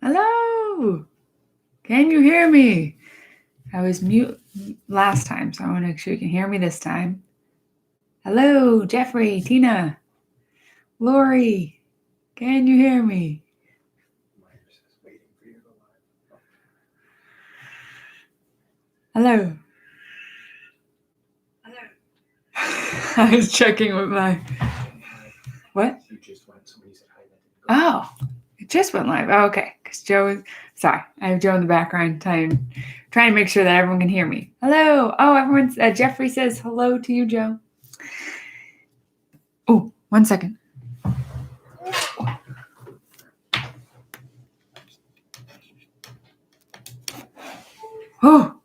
Hello. Can you hear me? I was mute last time, so I want to make sure you can hear me this time. Hello, Jeffrey, Tina, Lori. Can you hear me? Hello. I was checking with my. What? You just went. Somebody said hi. Oh, it just went live. Oh, okay. Because Joe is. Sorry, I have Joe in the background trying to make sure that everyone can hear me. Hello. Oh, everyone's. Jeffrey says hello to you, Joe. Oh, 1 second. Oh,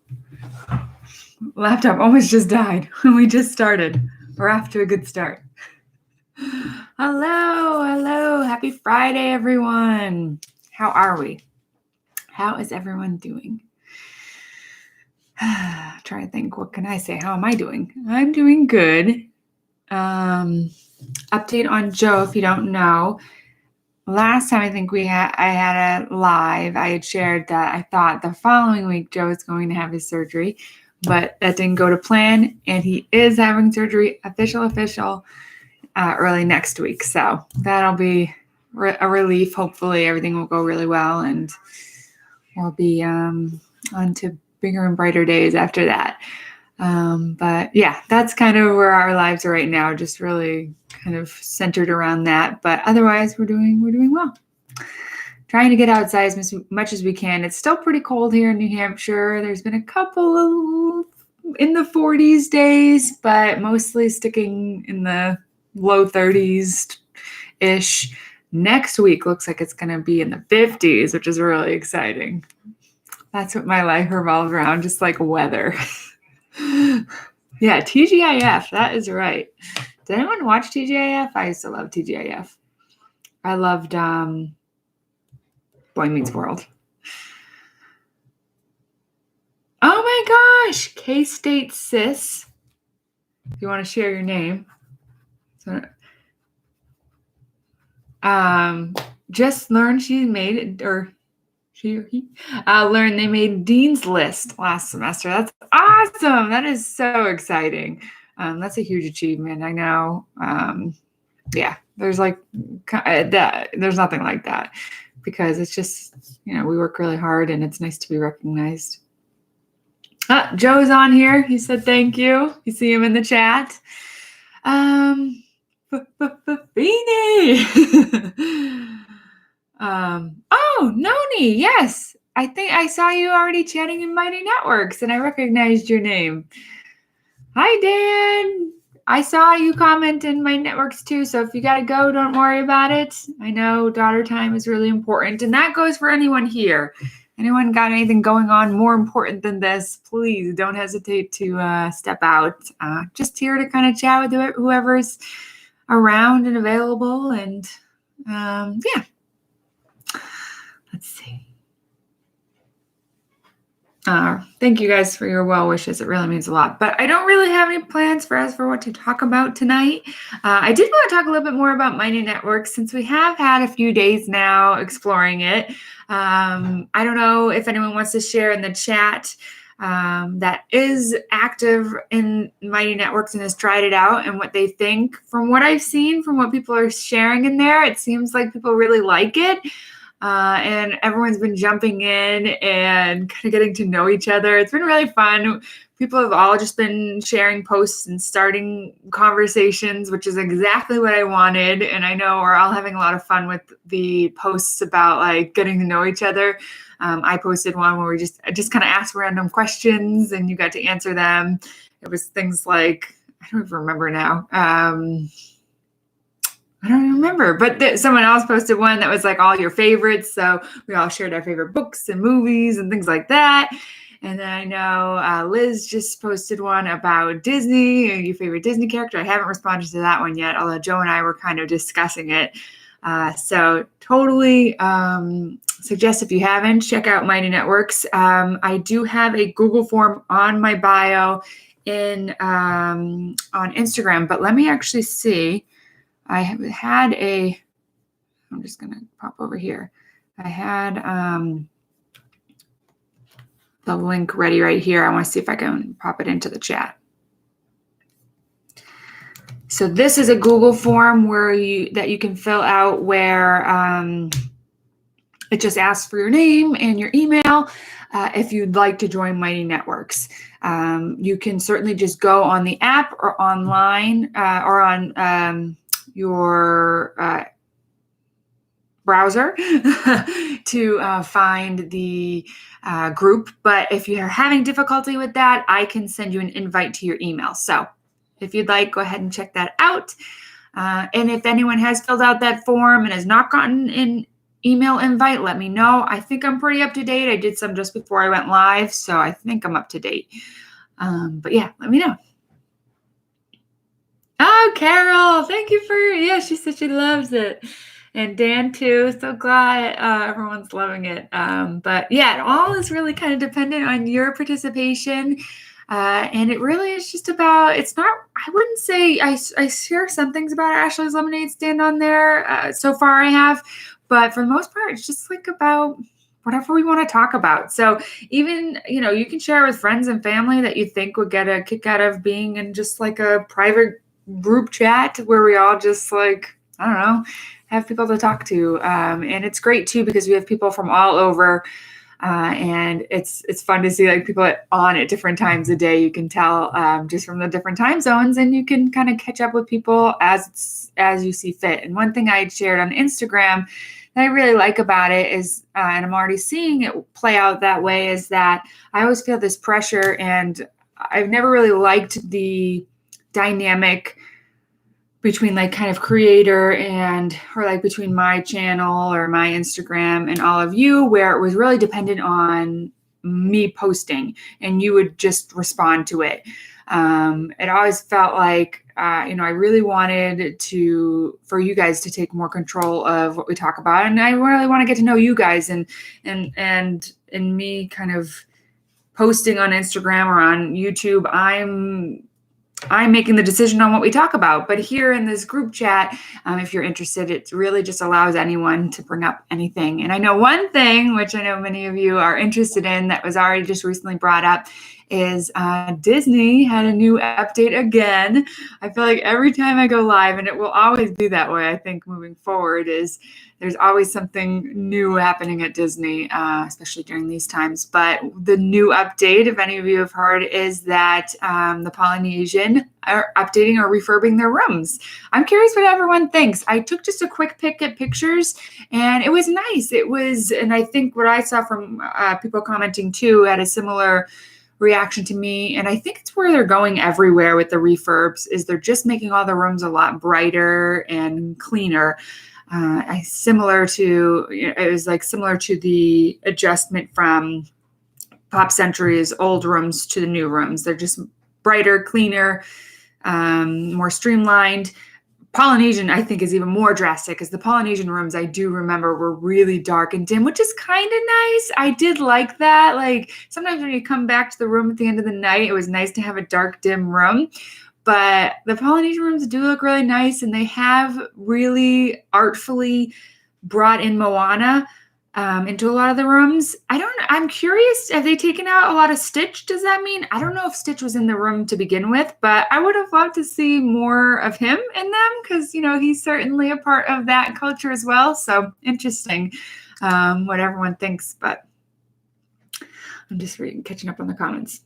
laptop almost just died when we just started. We're off to a good start. Hello. Happy Friday, everyone. How are we? How is everyone doing? Try to think, what can I say? How am I doing? I'm doing good. Update on Joe, if you don't know. Last time I think I had a live, I had shared that I thought the following week Joe was going to have his surgery, but that didn't go to plan, and he is having surgery official early next week. So that'll be a relief. Hopefully everything will go really well, and we'll be on to bigger and brighter days after that. But yeah, that's kind of where our lives are right now, just really kind of centered around that. But otherwise, we're doing well. Trying to get outside as much as we can. It's still pretty cold here in New Hampshire. There's been a couple of in the 40s days, but mostly sticking in the low 30s ish. Next week looks like it's going to be in the 50s, which is really exciting. That's what my life revolves around, just like weather. Yeah, TGIF, that is right. Did anyone watch TGIF? I used to love TGIF. I loved Boy Meets World. Oh my gosh, K-State Sis. If you want to share your name. So, just learned she made, or she or he, learned they made Dean's List last semester. That's awesome. That is so exciting. That's a huge achievement. I know. Yeah, there's like that. There's nothing like that because it's just, we work really hard and it's nice to be recognized. Joe's on here. He said thank you. You see him in the chat. Beanie. Oh, Noni. Yes. I think I saw you already chatting in Mighty Networks and I recognized your name. Hi, Dan. I saw you comment in my networks too, so if you got to go, don't worry about it. I know daughter time is really important, and that goes for anyone here. Anyone got anything going on more important than this, please don't hesitate to step out. Just here to kind of chat with whoever's around and available, and yeah. Let's see. Thank you guys for your well wishes. It really means a lot. But I don't really have any plans for what to talk about tonight. I did want to talk a little bit more about Mighty Networks since we have had a few days now exploring it. I don't know if anyone wants to share in the chat that is active in Mighty Networks and has tried it out and what they think. From what I've seen, from what people are sharing in there, it seems like people really like it. And everyone's been jumping in and kind of getting to know each other. It's been really fun. People have all just been sharing posts and starting conversations, which is exactly what I wanted. And I know we're all having a lot of fun with the posts about like getting to know each other. I posted one where we just kind of asked random questions and you got to answer them. It was things like, I don't even remember now. I don't remember, but someone else posted one that was like all your favorites. So we all shared our favorite books and movies and things like that. And then I know Liz just posted one about Disney and your favorite Disney character. I haven't responded to that one yet, although Joe and I were kind of discussing it. So totally suggest if you haven't, check out Mighty Networks. I do have a Google form on my bio on Instagram, but let me actually see. I have had I'm just going to pop over here. I had the link ready right here. I want to see if I can pop it into the chat. So this is a Google form that you can fill out where it just asks for your name and your email if you'd like to join Mighty Networks. You can certainly just go on the app or online or on your browser to find the group. But if you're having difficulty with that, I can send you an invite to your email. So if you'd like, go ahead and check that out. And if anyone has filled out that form and has not gotten an email invite, let me know. I think I'm pretty up to date. I did some just before I went live, so I think I'm up to date. But yeah, let me know. Oh, Carol, thank you yeah, she said she loves it. And Dan too, so glad everyone's loving it. But yeah, it all is really kind of dependent on your participation. And it really is just about, it's not, I wouldn't say, I share some things about Ashley's Lemonade Stand on there. So far I have, but for the most part, it's just like about whatever we want to talk about. So even, you can share with friends and family that you think would get a kick out of being in just like a private group chat where we all just like, I don't know, have people to talk to. And it's great too, because we have people from all over. And it's fun to see like people on at different times a day. You can tell just from the different time zones, and you can kind of catch up with people as you see fit. And one thing I had shared on Instagram that I really like about it is, and I'm already seeing it play out that way, is that I always feel this pressure, and I've never really liked the dynamic between like kind of creator or like between my channel or my Instagram and all of you, where it was really dependent on me posting and you would just respond to it. It always felt like, I really wanted for you guys to take more control of what we talk about. And I really want to get to know you guys and me kind of posting on Instagram or on YouTube. I'm making the decision on what we talk about. But here in this group chat, if you're interested, it really just allows anyone to bring up anything. And I know one thing, which I know many of you are interested in, that was already just recently brought up, is Disney had a new update again. I feel like every time I go live, and it will always be that way, I think, moving forward, is there's always something new happening at Disney, especially during these times. But the new update, if any of you have heard, is that the Polynesian are updating or refurbing their rooms. I'm curious what everyone thinks. I took just a quick pick at pictures, and it was nice. And I think what I saw from people commenting too had a similar reaction to me. And I think it's where they're going everywhere with the refurbs, is they're just making all the rooms a lot brighter and cleaner. It was similar to the adjustment from Pop Century's old rooms to the new rooms. They're just brighter, cleaner, more streamlined. Polynesian, I think, is even more drastic, because the Polynesian rooms, I do remember, were really dark and dim, which is kind of nice. I did like that. Like sometimes when you come back to the room at the end of the night, it was nice to have a dark, dim room. But the Polynesian rooms do look really nice, and they have really artfully brought in Moana into a lot of the rooms. I'm curious, have they taken out a lot of Stitch? Does that mean? I don't know if Stitch was in the room to begin with, but I would have loved to see more of him in them, because, he's certainly a part of that culture as well. So interesting what everyone thinks, but I'm just catching up on the comments.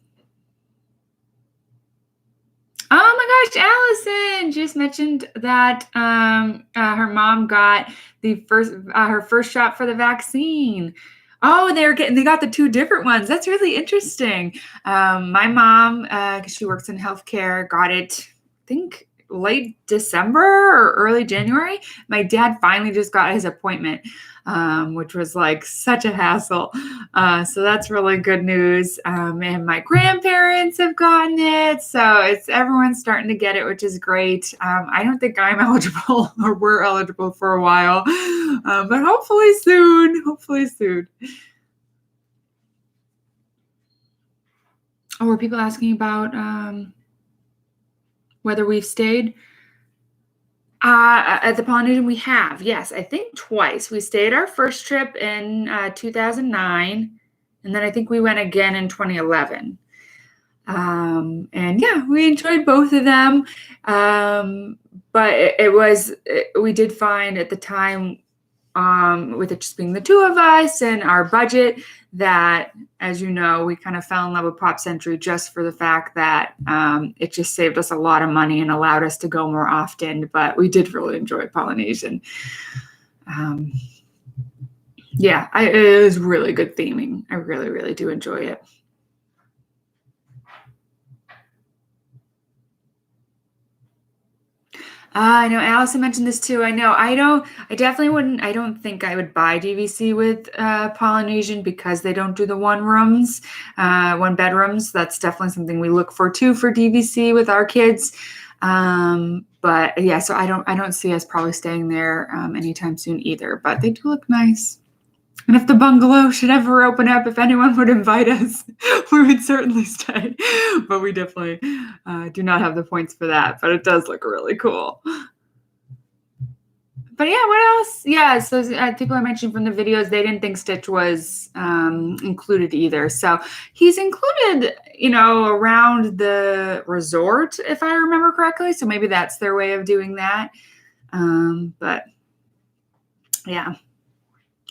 Oh my gosh, Allison just mentioned that her mom got her first shot for the vaccine. Oh, they got the two different ones. That's really interesting. My mom, because she works in healthcare, got it, I think, late December or early January. My dad finally just got his appointment, which was like such a hassle. So that's really good news. And my grandparents have gotten it. So everyone's starting to get it, which is great. I don't think I'm eligible, or we're eligible for a while, but hopefully soon. Oh, were people asking about whether we've stayed? At the Polynesian, we have, yes, I think twice. We stayed our first trip in 2009, and then I think we went again in 2011. And yeah, we enjoyed both of them. But we did find at the time, with it just being the two of us and our budget, that, as you know, we kind of fell in love with Pop Century just for the fact that it just saved us a lot of money and allowed us to go more often. But we did really enjoy Polynesian. Yeah, it is really good theming. I really, really do enjoy it. I know Allison mentioned this too. I know. I definitely wouldn't. I don't think I would buy DVC with Polynesian because they don't do the one bedrooms. That's definitely something we look for too for DVC with our kids. But yeah, so I don't see us probably staying there anytime soon either. But they do look nice. And if the bungalow should ever open up, if anyone would invite us, we would certainly stay. But we definitely do not have the points for that. But it does look really cool. But yeah, what else? Yeah, so people I mentioned from the videos, they didn't think Stitch was included either. So he's included, around the resort, if I remember correctly. So maybe that's their way of doing that. But yeah.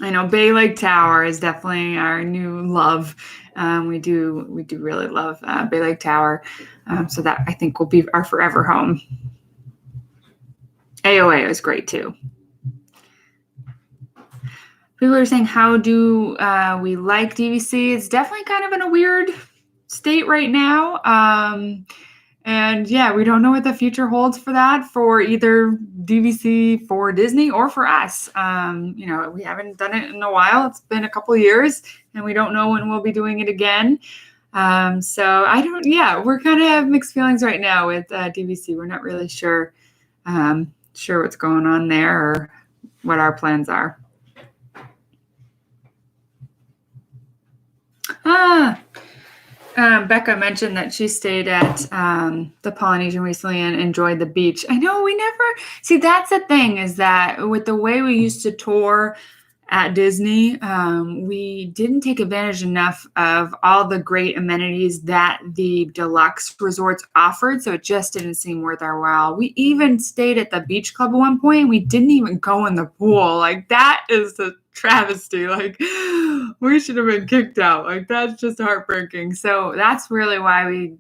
I know Bay Lake Tower is definitely our new love. We do really love Bay Lake Tower. So that, I think, will be our forever home. AOA was great too. People are saying, how do we like DVC? It's definitely kind of in a weird state right now. And yeah, we don't know what the future holds for that, for either DVC, for Disney, or for us. We haven't done it in a while. It's been a couple of years, and we don't know when we'll be doing it again. So we're kind of have mixed feelings right now with DVC. We're not really sure what's going on there or what our plans are. Becca mentioned that she stayed at the Polynesian recently and enjoyed the beach. I know we never see. That's the thing, is that with the way we used to tour at Disney, we didn't take advantage enough of all the great amenities that the deluxe resorts offered. So it just didn't seem worth our while. We even stayed at the beach club at one point, and we didn't even go in the pool. Like, that is a travesty. Like, we should have been kicked out. Like, that's just heartbreaking. So that's really why we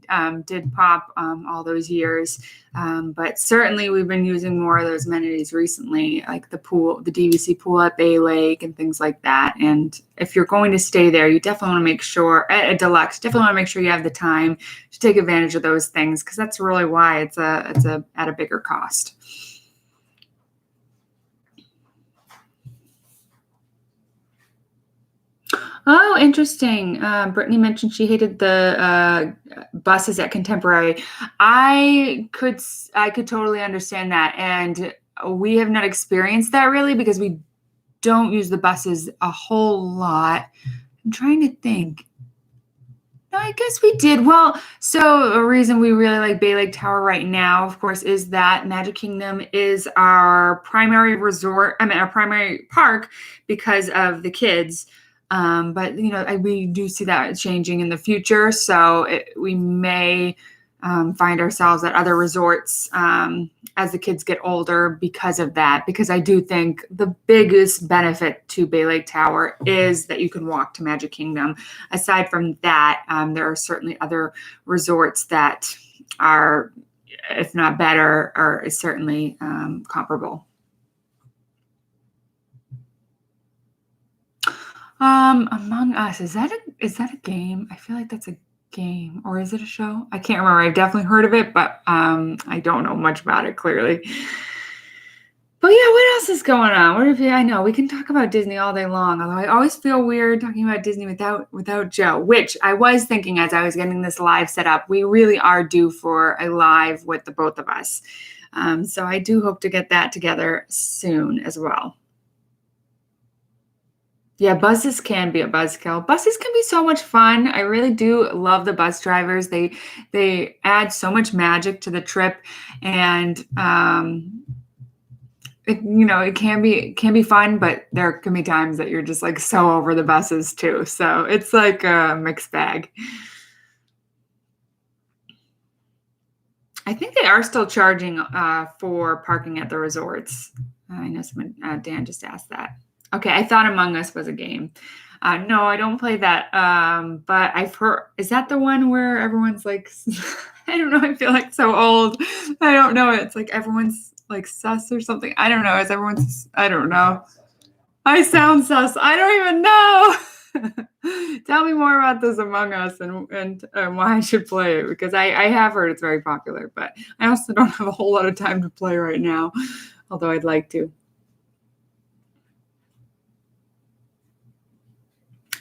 did Pop all those years. But certainly we've been using more of those amenities recently, like the pool, the DVC pool at Bay Lake and things like that. And if you're going to stay there, you definitely want to make sure, at a deluxe, definitely want to make sure you have the time to take advantage of those things, because that's really why it's at a bigger cost. Oh, interesting. Brittany mentioned she hated the buses at Contemporary. I could totally understand that, and we have not experienced that really because we don't use the buses a whole lot. I'm trying to think. No, I guess we did. Well, so a reason we really like Bay Lake Tower right now, of course, is that Magic Kingdom is our primary resort. Our primary park because of the kids. But we do see that changing in the future. So we may find ourselves at other resorts as the kids get older because of that. Because I do think the biggest benefit to Bay Lake Tower is that you can walk to Magic Kingdom. Aside from that, there are certainly other resorts that are, if not better, or certainly comparable. Among Us, is that a game? I feel like that's a game, or is it a show? I can't remember. I've definitely heard of it, but I don't know much about it clearly. But yeah, what else is going on? I know we can talk about Disney all day long, although I always feel weird talking about Disney without Joe, which I was thinking as I was getting this live set up. We really are due for a live with the both of us. So I do hope to get that together soon as well. Yeah, buses can be a buzzkill. Buses can be so much fun. I really do love the bus drivers. They add so much magic to the trip, and it can be fun, but there can be times that you're just like so over the buses too. So it's like a mixed bag. I think they are still charging for parking at the resorts. I know someone, Dan just asked that. Okay, I thought Among Us was a game. No, I don't play that. But I've heard, is that the one where everyone's like, I don't know, I feel like so old. I don't know. It's like everyone's like sus or something. I don't know. Is everyone's, I don't know. I sound sus. I don't even know. Tell me more about this Among Us and why I should play it, because I have heard it's very popular, but I also don't have a whole lot of time to play right now, although I'd like to.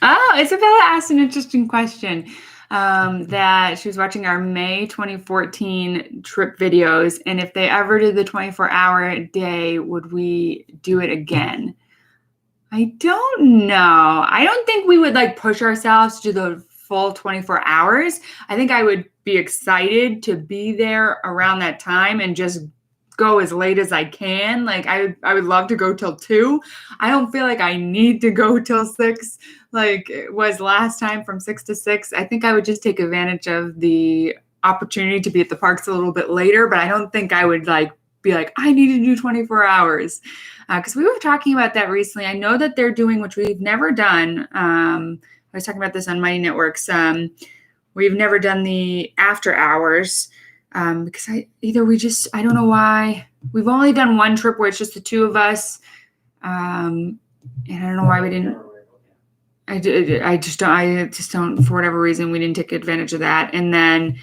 Oh, Isabella asked an interesting question. That she was watching our May 2014 trip videos, and if they ever did the 24-hour day, would we do it again? I don't know. I don't think we would like push ourselves to the full 24 hours. I think I would be excited to be there around that time and just go as late as I can. Like I would love to go till 2. I don't feel like I need to go till 6 like it was last time from 6 to 6. I think I would just take advantage of the opportunity to be at the parks a little bit later, but I don't think I would like be like, I need to do 24 hours. Because we were talking about that recently. I know that they're doing, which we've never done. I was talking about this on Mighty Networks. We've never done the after hours because I don't know why. We've only done one trip where it's just the two of us. And I don't know why we didn't. I just don't, for whatever reason, we didn't take advantage of that. And then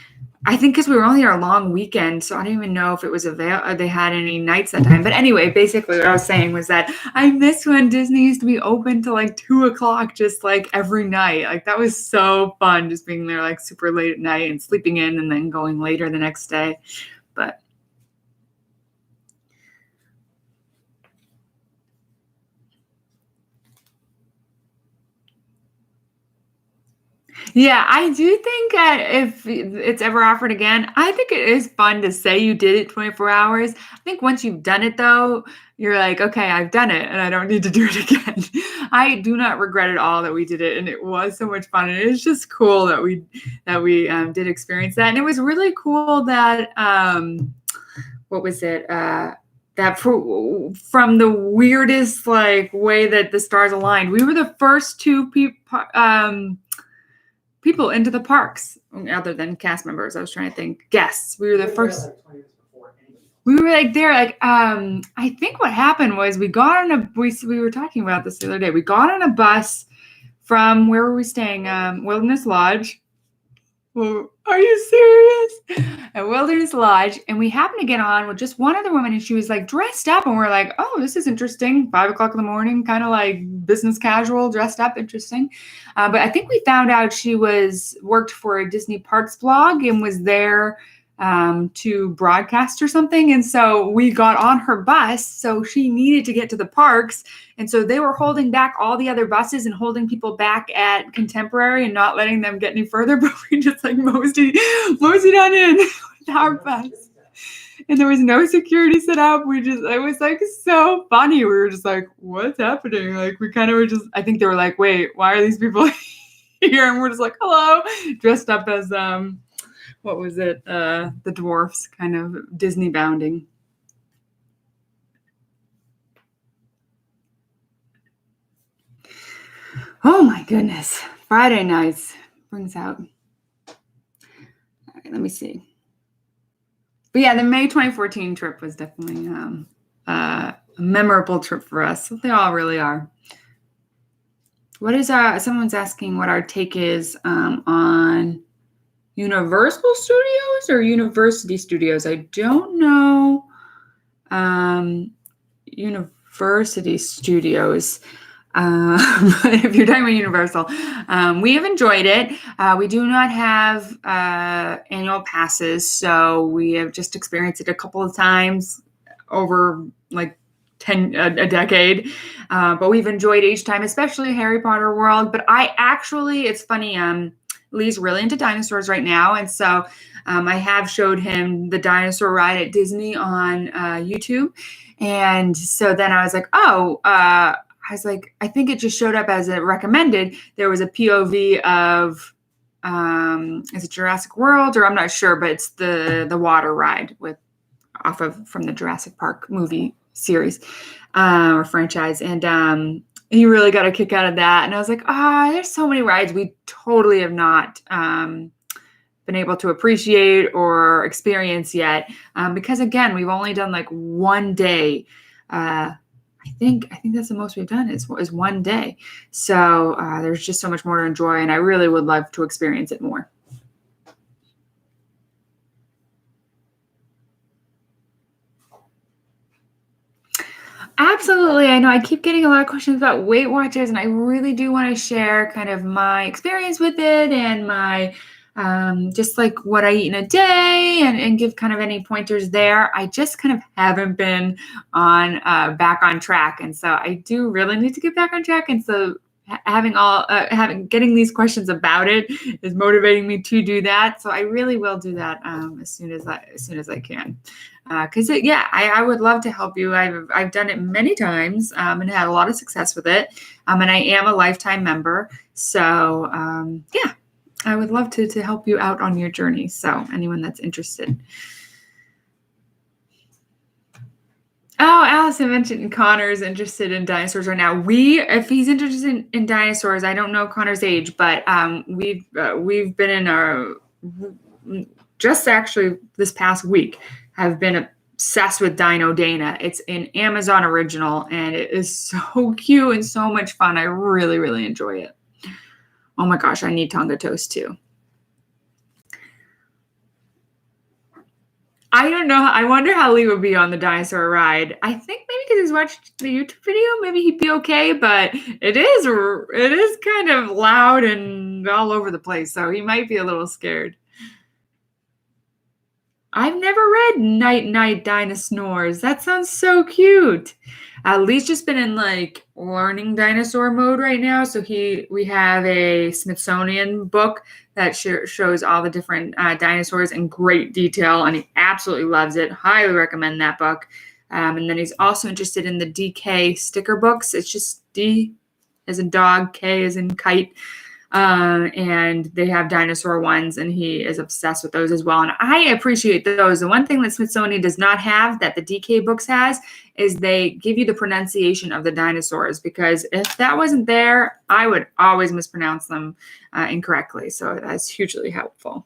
I think because we were only our long weekend, so I don't even know if it was they had any nights that time. But anyway, basically what I was saying was that I miss when Disney used to be open till like 2:00, just like every night. Like that was so fun, just being there like super late at night and sleeping in and then going later the next day. But yeah, I do think that if it's ever offered again, I think it is fun to say you did it 24 hours. I think once you've done it, though, you're like, okay, I've done it and I don't need to do it again. I do not regret at all that we did it, and it was so much fun. And it's just cool that we did experience that, and it was really cool that what was it? That from the weirdest like way that the stars aligned, we were the first two people into the parks other than cast members. I was trying to think guests. We were the first. We were like there, like I think what happened was we got on a we were talking about this the other day. We got on a bus from where were we staying? Wilderness Lodge. Well, are you serious? At Wilderness Lodge, and we happened to get on with just one other woman, and she was like dressed up, and we're like, oh, this is interesting. 5:00 in the morning, kind of like business casual, dressed up, interesting. But I think we found out she worked for a Disney Parks blog and was there to broadcast or something. And so we got on her bus. So she needed to get to the parks. And so they were holding back all the other buses and holding people back at Contemporary and not letting them get any further. But we just like moseyed on in with our bus. And there was no security set up. It was like so funny. We were just like, what's happening? Like we kind of were just, I think they were like, wait, why are these people here? And we're just like, hello, dressed up as, what was it? The dwarfs, kind of Disney bounding. Oh my goodness. Friday nights brings out. All right, let me see. But yeah, the May 2014 trip was definitely a memorable trip for us. They all really are. What is someone's asking what our take is on Universal Studios or University Studios? I don't know. University Studios. But if you're talking about Universal, we have enjoyed it. We do not have annual passes, so we have just experienced it a couple of times over like a decade. But we've enjoyed each time, especially Harry Potter World. But it's funny. Lee's really into dinosaurs right now, and so I have showed him the dinosaur ride at Disney on YouTube, And so then I was like, I was like, I think it just showed up as a recommended. There was a POV of, is it Jurassic World, or I'm not sure, but it's the water ride from the Jurassic Park movie series or franchise. And he really got a kick out of that. And I was like, there's so many rides we totally have not been able to appreciate or experience yet. Because again, we've only done like one day. I think that's the most we've done is one day. So there's just so much more to enjoy, and I really would love to experience it more. Absolutely. I know I keep getting a lot of questions about Weight Watchers, and I really do want to share kind of my experience with it and my just like what I eat in a day and give kind of any pointers there. I just kind of haven't been back on track. And so I do really need to get back on track. And so getting these questions about it is motivating me to do that. So I really will do that as soon as I can. Because I would love to help you. I've done it many times and had a lot of success with it. And I am a lifetime member. So I would love to help you out on your journey. So anyone that's interested. Oh, Allison mentioned Connor's interested in dinosaurs right now. If he's interested in dinosaurs, I don't know Connor's age, but we've been in just actually this past week have been obsessed with Dino Dana. It's an Amazon original, and it is so cute and so much fun. I really, really enjoy it. Oh my gosh, I need Tonga Toast too. I don't know. I wonder how Lee would be on the dinosaur ride. I think maybe because he's watched the YouTube video, maybe he'd be okay, but it is kind of loud and all over the place, so he might be a little scared. I've never read Night Night Dinosaurs. That sounds so cute. Lee's just been in like learning dinosaur mode right now. So we have a Smithsonian book that shows all the different dinosaurs in great detail, and he absolutely loves it. Highly recommend that book. And then he's also interested in the DK sticker books. It's just D as in dog, K as in kite. And they have dinosaur ones, and he is obsessed with those as well. And I appreciate those. The one thing that Smithsonian does not have that the DK books has is they give you the pronunciation of the dinosaurs, because if that wasn't there, I would always mispronounce them incorrectly. So that's hugely helpful.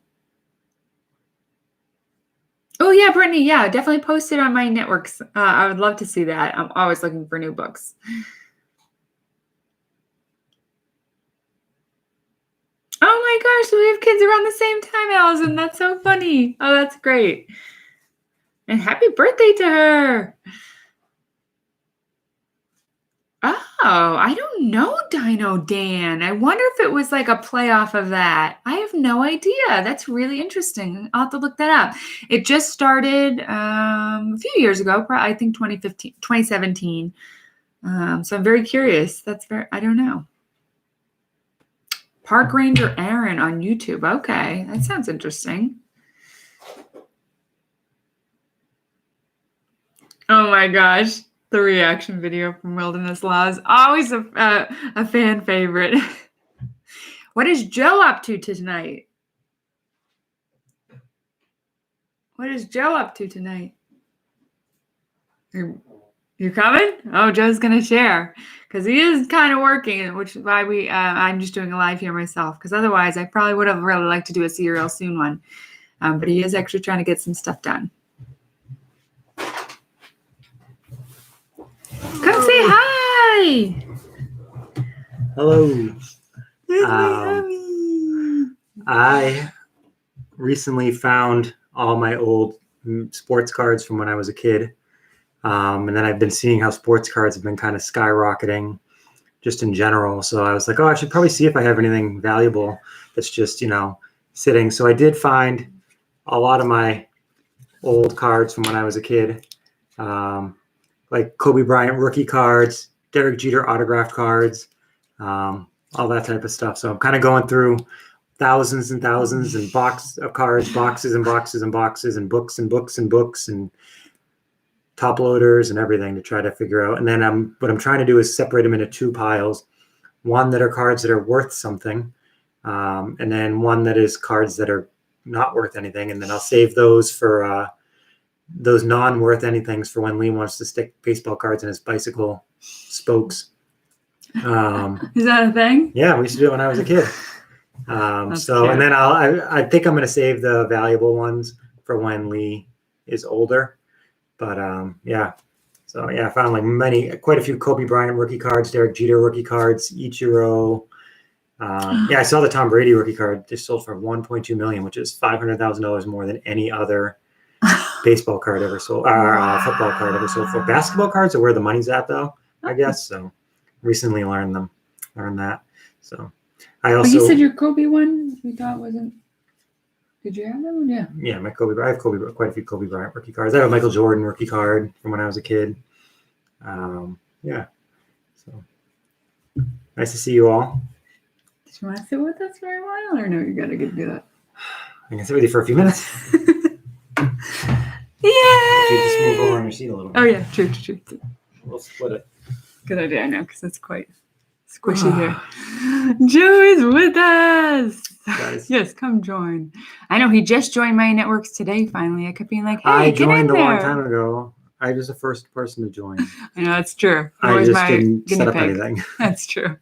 Oh yeah, Brittany. Yeah, definitely post it on my networks. I would love to see that. I'm always looking for new books. Oh my gosh, we have kids around the same time, Allison. That's so funny. Oh, that's great. And happy birthday to her. Oh, I don't know Dino Dan. I wonder if it was like a playoff of that. I have no idea. That's really interesting. I'll have to look that up. It just started a few years ago, I think 2017. So I'm very curious. I don't know. Park Ranger Aaron on YouTube. Okay, that sounds interesting. Oh my gosh, the reaction video from Wilderness Laws. Always a fan favorite. What is Joe up to tonight? What is Joe up to tonight? You coming? Oh, Joe's gonna share because he is kind of working, which is why I'm just doing a live here myself. Because otherwise, I probably would have really liked to do a See You Real Soon one, but he is actually trying to get some stuff done. Come say hi. Hello. I recently found all my old sports cards from when I was a kid. And then I've been seeing how sports cards have been kind of skyrocketing just in general. So I was like, I should probably see if I have anything valuable that's just, sitting. So I did find a lot of my old cards from when I was a kid, like Kobe Bryant rookie cards, Derek Jeter autographed cards, all that type of stuff. So I'm kind of going through thousands and thousands and boxes of cards, boxes and boxes and boxes and books and books and books and top loaders and everything to try to figure out. And then what I'm trying to do is separate them into 2 piles. One that are cards that are worth something, and then one that is cards that are not worth anything. And then I'll save those for those non-worth anythings for when Lee wants to stick baseball cards in his bicycle spokes. Is that a thing? Yeah, we used to do it when I was a kid. So, cute. and then I think I'm going to save the valuable ones for when Lee is older. But yeah. So yeah, I found like quite a few Kobe Bryant rookie cards, Derek Jeter rookie cards, Ichiro. Yeah, I saw the Tom Brady rookie card just sold for $1.2 million, which is $500,000 more than any other baseball card ever sold, or football card ever sold. For basketball cards are where the money's at, though, I guess. So recently learned that. So I also. But you said your Kobe one you thought wasn't. Did you have that one? Yeah. Yeah, I have quite a few Kobe Bryant rookie cards. I have a Michael Jordan rookie card from when I was a kid. Yeah. So nice to see you all. Did you want to sit with us for a while, or no? You gotta do that. I can sit with you for a few minutes. Yay! If you just move over on your seat a little bit. Oh yeah, true. We'll split it. Good idea. I know, because it's quite squishy here. Joey's with us. Guys. Yes, come join. I know he just joined my networks today. Finally, I kept being like, "Hey, I get in joined a there." long time ago. I was the first person to join. I know that's true. I Always just my didn't guinea set up pig. anything. That's true.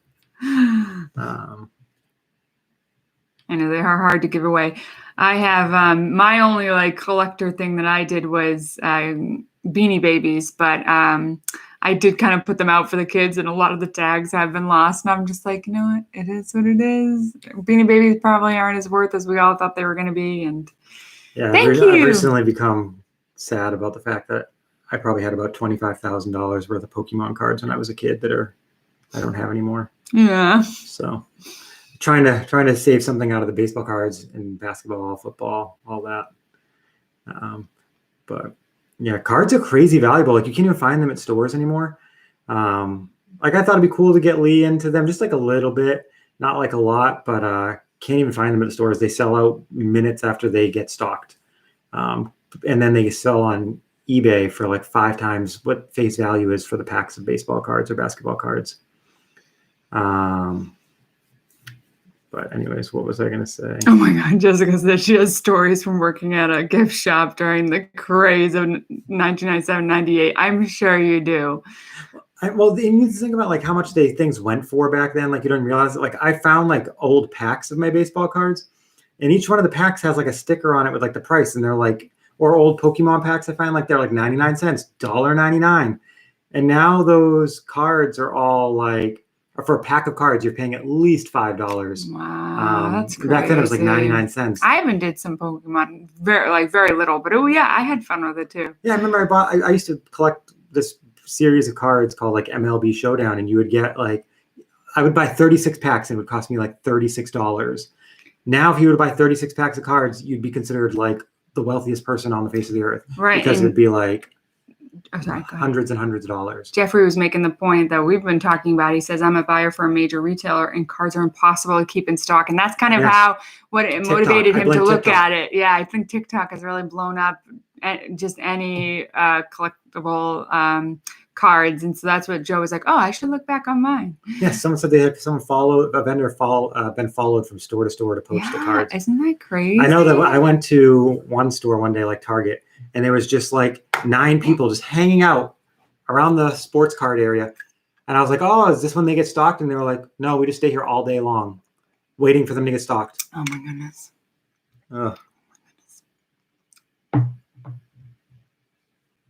I know they are hard to give away. I have my only like collector thing that I did was Beanie Babies, but I did kind of put them out for the kids, and a lot of the tags have been lost. And I'm just like, you know what? It is what it is. Beanie Babies probably aren't as worth as we all thought they were going to be. And Yeah, Thank I've you. recently become sad about the fact that I probably had about $25,000 worth of Pokemon cards when I was a kid that I don't have anymore. yeah, So trying to save something out of the baseball cards and basketball, football, all that. But yeah, cards are crazy valuable. Like you can't even find them at stores anymore. Like I thought it'd be cool to get Lee into them just like a little bit, not like a lot, but can't even find them at the stores. They sell out minutes after they get stocked. And then they sell on eBay for like 5 times what face value is for the packs of baseball cards or basketball cards. But anyways, what was I going to say? oh my God, Jessica said she has stories from working at a gift shop during the craze of 1997, 98. I'm sure you do. Well, you need to think about like how much things went for back then. Like you don't realize it. Like I found like old packs of my baseball cards, and each one of the packs has like a sticker on it with like the price, and they're like, or old Pokemon packs I find like they're like 99 cents, $1.99. And now those cards are all like, for a pack of cards, you're paying at least $5. Wow, that's crazy. Back then it was like 99 cents. I even did some Pokemon, very little, but yeah, I had fun with it too. Yeah, I remember I used to collect this series of cards called like MLB Showdown, and you would get like, I would buy 36 packs and it would cost me like $36. Now, if you were to buy 36 packs of cards, you'd be considered like the wealthiest person on the face of the earth. Right. Because it'd be like sorry, hundreds and hundreds of dollars. Jeffrey was making the point that we've been talking about. He says, I'm a buyer for a major retailer and cards are impossible to keep in stock. And that's kind of what it motivated him to look at it. Yeah, I think TikTok has really blown up just any collectible cards. And so that's what Joe was like, oh, I should look back on mine. Yeah, someone said they had a vendor been followed from store to store to poach the cards. Isn't that crazy? I know that I went to one store one day, like Target, and there was just like 9 people just hanging out around the sports card area. And I was like, oh, is this when they get stocked? And they were like, no, we just stay here all day long waiting for them to get stocked. Oh my goodness. Ugh.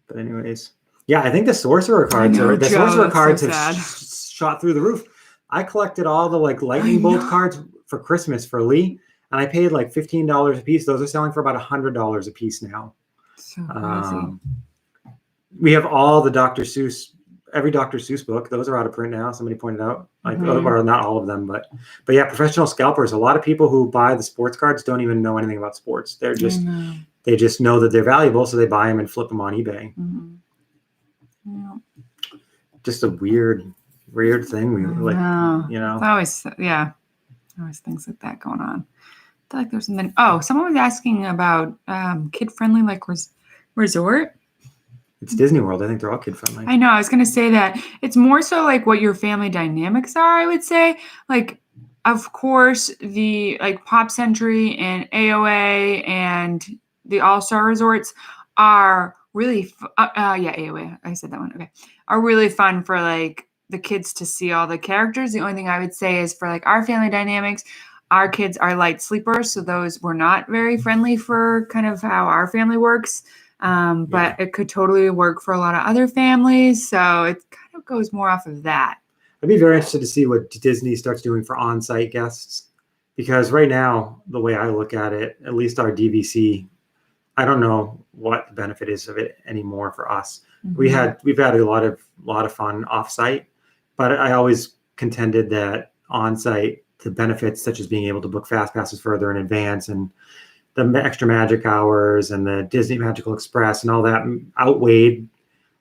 But anyways, yeah, I think the sorcerer cards have shot through the roof. I collected all the like lightning bolt cards for Christmas for Lee, and I paid like $15 a piece. Those are selling for about $100 a piece now. So crazy. We have all the every Dr. Seuss book. Those are out of print now. Somebody pointed out, like, or not all of them, but yeah, professional scalpers. A lot of people who buy the sports cards don't even know anything about sports. They just know that they're valuable, so they buy them and flip them on eBay. Mm-hmm. Yeah. Just a weird thing. It's always things like that going on. I feel like there's something. Oh, someone was asking about kid-friendly like resort. It's Disney World. I think they're all kid friendly. I know. I was going to say that it's more so like what your family dynamics are, I would say. Like, of course, the like Pop Century and AOA and the All Star Resorts are really, yeah, AOA. I said that one. Okay. Are really fun for like the kids to see all the characters. The only thing I would say is for like our family dynamics, our kids are light sleepers. So those were not very friendly for kind of how our family works. But it could totally work for a lot of other families. So it kind of goes more off of that. I'd be very interested to see what Disney starts doing for on-site guests, because right now, the way I look at it, at least our DVC, I don't know what the benefit is of it anymore for us. Mm-hmm. We've had a lot of fun off-site, but I always contended that on-site, the benefits such as being able to book fast passes further in advance and the extra magic hours and the Disney Magical Express and all that outweighed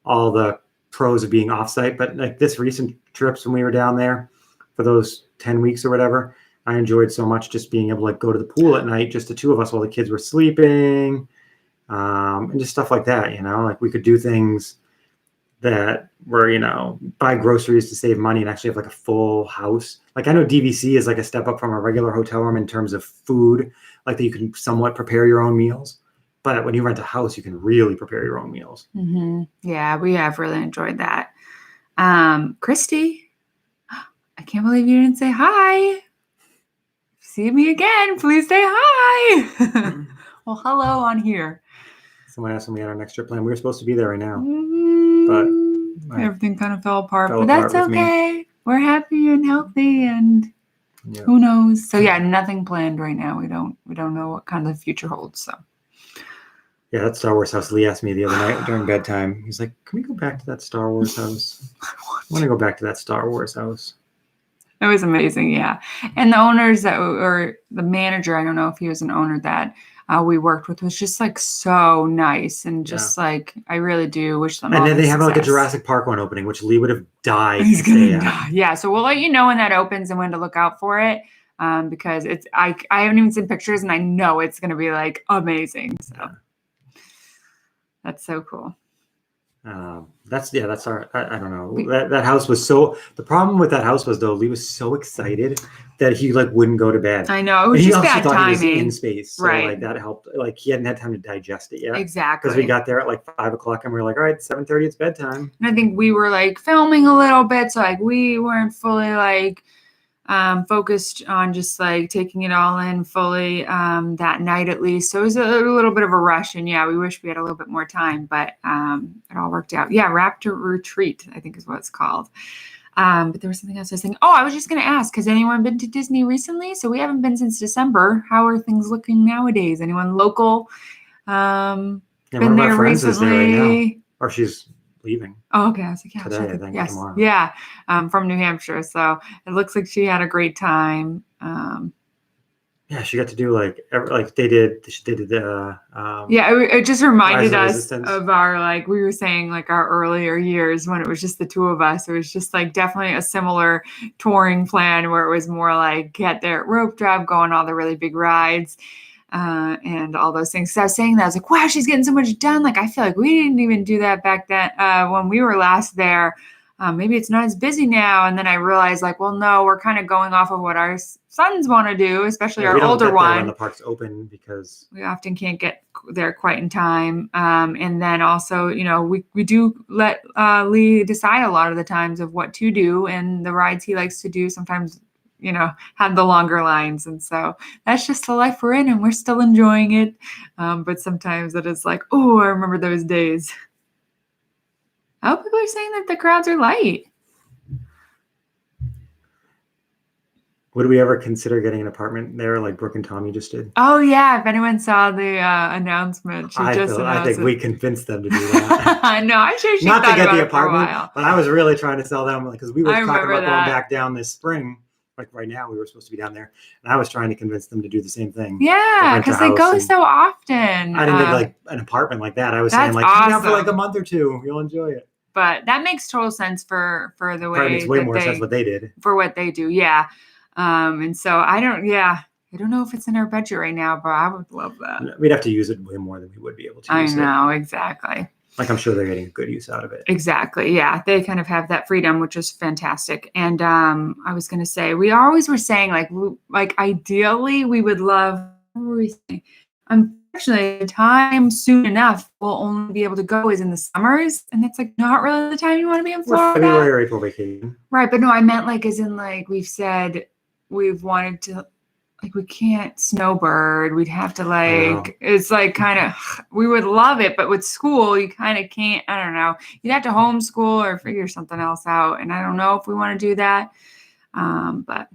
all the pros of being offsite. But like this recent trips when we were down there for those 10 weeks or whatever, I enjoyed so much just being able to like go to the pool at night, just the two of us while the kids were sleeping, and just stuff like that. You know, like we could do things that were, you know, buy groceries to save money and actually have like a full house. Like I know DVC is like a step up from a regular hotel room in terms of food, like that you can somewhat prepare your own meals. But when you rent a house, you can really prepare your own meals. Mm-hmm. Yeah, we have really enjoyed that. Christy, I can't believe you didn't say hi. See me again. Please say hi. Well, hello on here. Someone asked when we had our next trip plan. We were supposed to be there right now. But everything kind of fell apart. But that's okay. We're happy and healthy and who knows? So yeah, nothing planned right now. We don't know what kind of the future holds. So yeah, that Star Wars house. Lee asked me the other night during bedtime. He's like, "Can we go back to that Star Wars house? I want to go back to that Star Wars house." It was amazing, yeah. And the owners or the manager, I don't know if he was an owner that we worked with, was just like so nice and just like I really do wish them. And then they have success. like a Jurassic Park one opening, which Lee would have died. He's gonna die. Yeah, so we'll let you know when that opens and when to look out for it. Because it's I haven't even seen pictures and I know it's gonna be like amazing. So that's so cool. That's our, I don't know. That house was so, the problem with that house was though, Lee was so excited that he like wouldn't go to bed. I know. It was just bad timing. He was in space. So like that helped. Like he hadn't had time to digest it yet. Exactly. Because we got there at like 5 o'clock and we were like, all right, 7:30, it's bedtime. And I think we were like filming a little bit. So like we weren't fully like focused on just like taking it all in fully that night at least. So it was a little bit of a rush. And yeah, we wish we had a little bit more time, but it all worked out. Yeah, Raptor Retreat, I think is what it's called. But there was something else I was thinking. Oh, I was just going to ask, has anyone been to Disney recently? So we haven't been since December. How are things looking nowadays? Anyone local been there recently? Right now. Or she's leaving. Oh, okay. I was like, yeah, today, I think, yes, tomorrow. Yeah, from New Hampshire. So it looks like she had a great time. Yeah, she got to do like they did the. Yeah, it just reminded us Resistance. of our like we were saying like our earlier years when it was just the two of us. It was just like definitely a similar touring plan where it was more like get there at rope drop, go on all the really big rides. And all those things. So I was saying that I was like, wow, she's getting so much done. Like, I feel like we didn't even do that back then when we were last there. Maybe it's not as busy now. And then I realized like, well, no, we're kind of going off of what our sons want to do, especially our older one. When the park's open because we often can't get there quite in time. And then also, you know, we do let Lee decide a lot of the times of what to do, and the rides he likes to do sometimes, you know, have the longer lines. And so that's just the life we're in and we're still enjoying it. But sometimes it is like, oh, I remember those days. I hope people are saying that the crowds are light. Would we ever consider getting an apartment there like Brooke and Tommy just did? Oh, yeah. If anyone saw the announcement, I think we convinced them to do that. I know. I'm sure she not thought to get about the it for a apartment, while. but I was really trying to sell them because we were talking about going back down this spring. Like right now, we were supposed to be down there, and I was trying to convince them to do the same thing. Yeah, because they go so often. I didn't think like an apartment like that. I was saying like, come down for like a month or two, you'll enjoy it. But that makes total sense for the way. Makes way more sense what they did for what they do. Yeah, and so I don't know if it's in our budget right now, but I would love that. We'd have to use it way more than we would be able to. I know exactly. Like, I'm sure they're getting good use out of it. Exactly. Yeah. They kind of have that freedom, which is fantastic. And I was going to say, we always were saying like ideally we would love, what were we saying? Unfortunately, the time soon enough we'll only be able to go is in the summers. And that's like not really the time you want to be in Or Florida. February or April vacation. Right. But no, I meant like, as in like we've said, we've wanted to, like, we can't snowbird. We'd have to like, it's like kind of, we would love it, but with school, you kind of can't, I don't know. You'd have to homeschool or figure something else out. And I don't know if we want to do that. But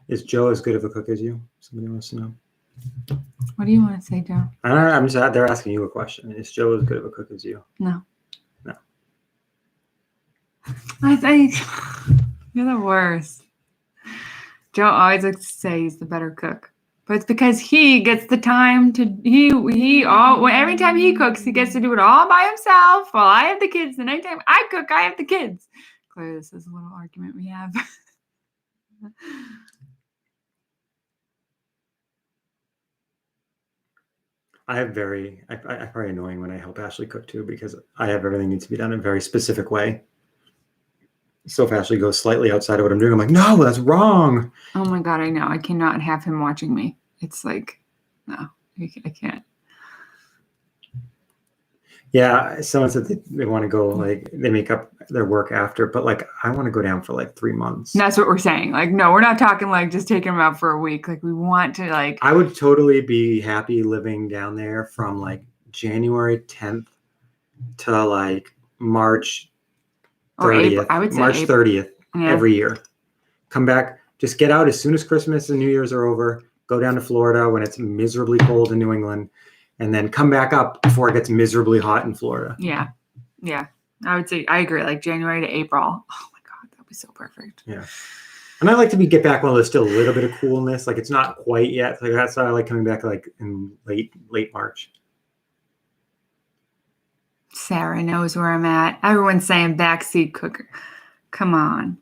Is Joe as good of a cook as you? Somebody wants to know. what do you want to say, Joe? I don't know. I'm just, they're asking you a question. Is Joe as good of a cook as you? No. No. I think you're the worst. Joe always likes to say he's the better cook, but it's because he gets the time to, every time he cooks, he gets to do it all by himself while I have the kids. And anytime I cook, I have the kids. Clearly, this is a little argument we have. I'm probably annoying when I help Ashley cook too, because I have everything needs to be done in a very specific way. So if Ashley goes slightly outside of what I'm doing, I'm like, no, that's wrong. Oh my God, I know. I cannot have him watching me. It's like, no, I can't. Yeah, someone said they want to go, like, they make up their work after, but like, I want to go down for like 3 months. And that's what we're saying. Like, no, we're not talking like just taking him out for a week. Like, we want to like. I would totally be happy living down there from like January 10th to like March 30th. I would say March April. 30th every year. Come back, just get out as soon as Christmas and New Year's are over. Go down to Florida when it's miserably cold in New England, and then come back up before it gets miserably hot in Florida. Yeah. Yeah. I would say, I agree. Like January to April. Oh my God, that'd be so perfect. Yeah. And I like to get back while there's still a little bit of coolness. Like, it's not quite yet. Like, that's why I like coming back like in late March. Sarah knows where I'm at. Everyone's saying backseat cooker. Come on.